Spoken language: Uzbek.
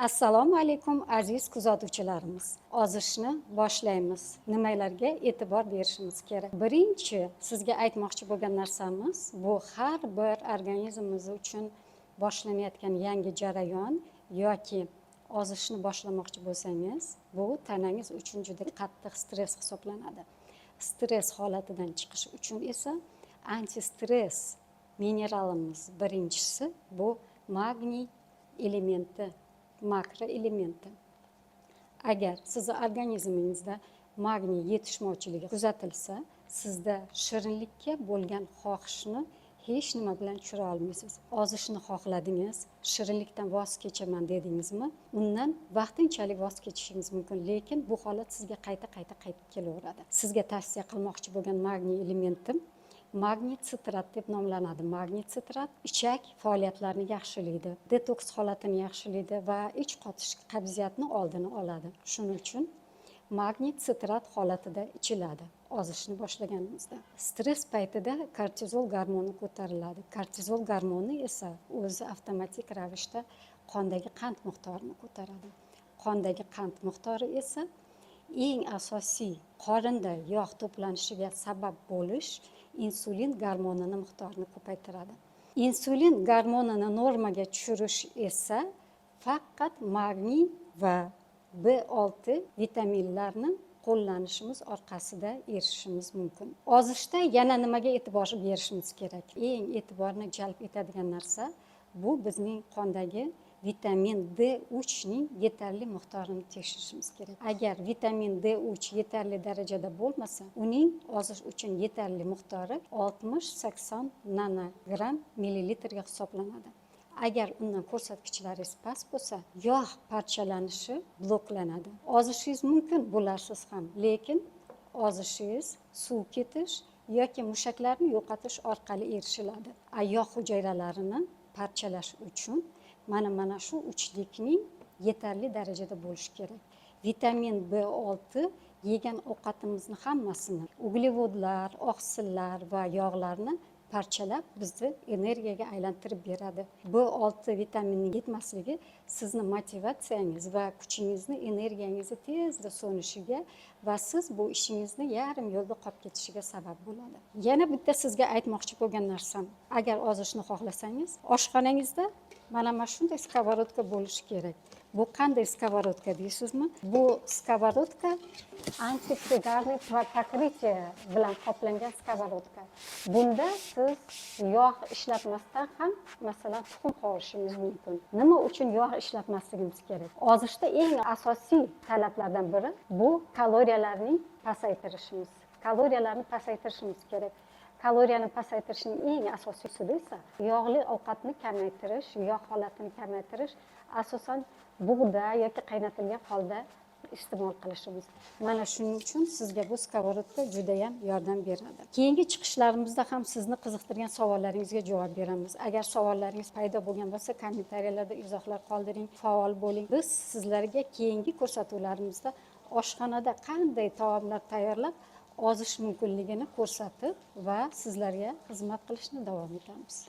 Assalomu alaykum aziz kuzatuvchilarimiz. Ozishni boshlaymiz. Nimalarga e'tibor berishimiz kerak? Birinchi sizga aytmoqchi bo'lgan narsamiz, bu har bir organizmimiz uchun boshlanayotgan yangi jarayon yoki ozishni boshlamoqchi bo'lsangiz, bu tanangiz uchun juda qattiq stress hisoblanadi. Stress holatidan chiqish uchun esa antistress mineralimiz birinchisi bu magniy elementi, makro elementi. Agar sizni organizmingizda magniy yetishmovchiligi kuzatilsa, sizda shirinlikka bo'lgan xohishni hech nima bilan tushira olmaysiz. Ozishni xohladingiz, shirinlikdan voz kechaman dedingizmi, undan vaqtinchalik voz kechishingiz mumkin, lekin bu holat sizga qayta qaytib kelaveradi. Sizga tavsiya qilmoqchi bo'lgan magniy elementim magniy sitrat deb nomlanadi. Magniy sitrat ichak faoliyatlarini yaxshilaydi, detoks holatini yaxshilaydi va ich qotish, qabziyatni oldini oladi. Shuning uchun magniy sitrat holatida ichiladi ozishni boshlaganimizda. Stress paytida kortizol gormoni ko'tariladi. Kortizol gormoni esa o'zi avtomatik ravishda qondagi qand miqdorini ko'taradi. Qondagi qand miqdori esa eng asosiy qorinda yog' to'planishiga sabab bo'lish insulin gormonini miqdorini ko'paytiradi. Insulin gormonini normaga tushirish esa faqat magniy va B6 vitaminlarni qo'llanishimiz orqasida erishishimiz mumkin. Ozishda yana nimaga e'tibor berishimiz kerak? Eng e'tiborni jalb etadigan narsa bu bizning qondagi vitamin D3 ning yetarli miqdorini tekshirishimiz kerak. Agar vitamin D3 yetarli darajada bo'lmasa, uning ozish uchun yetarli miqdori 60-80 nanogram millilitrga hisoblanadi. Agar undan ko'rsatkichlaringiz past bo'lsa, yog' parchalanishi bloklanadi. Ozishingiz mumkin bo'larsiz ham, lekin ozishingiz suv ketish yoki mushaklarni yo'qotish orqali erishiladi. Yog' hujayralarini parchalash uchun mana shu uchlikning yetarli darajada bo'lishi kerak. Vitamin B6 yegan ovqatimizni hammasini, uglevodlar, oqsillar va yog'larni parchalab bizni energiyaga aylantirib beradi. B6 vitaminining yetmasligi sizni motivatsiyangiz va kuchingizni, energiyangizni tezda so'nishiga va siz bu ishingizni yarim yo'lda qolib ketishiga sabab bo'ladi. Yana bitta sizga aytmoqchi bo'lgan narsam, agar ozishni xohlasangiz, oshxonangizda mana shunday skоворodka bo'lishi kerak. Bu qanday skоворodka deysizmi? Bu skоворodka antiprigarniy покрытие bilan qoplangan skоворodka. Bunda siz yog' ishlatmasdan ham, masalan, tuxum qovurishingiz mumkin. Nima uchun yog' ishlatmasligimiz kerak? Ozishda eng asosiy talablardan biri bu kaloriyalarning pasaytirishimiz. Kaloriyalarni pasaytirishimiz kerak. Kaloriyani pasaytirishning eng asosiy usuli esa yog'li ovqatni kamaytirish, yog' holatini kamaytirish, asosan bug'doy yoki qaynatilgan holda iste'mol qilishimiz. Mana shuning uchun sizga bu skоворodka juda ham yordam beradi. Keyingi chiqishlarimizda ham sizni qiziqtirgan savollaringizga javob beramiz. Agar savollaringiz paydo bo'lgan bo'lsa, kommentariyalarda izohlar qoldiring, faol bo'ling. Biz sizlarga keyingi ko'rsatuvlarimizda oshxonada qanday taomlar tayyorlab ozish mumkinligini ko'rsatib va sizlarga xizmat qilishni davom etamiz.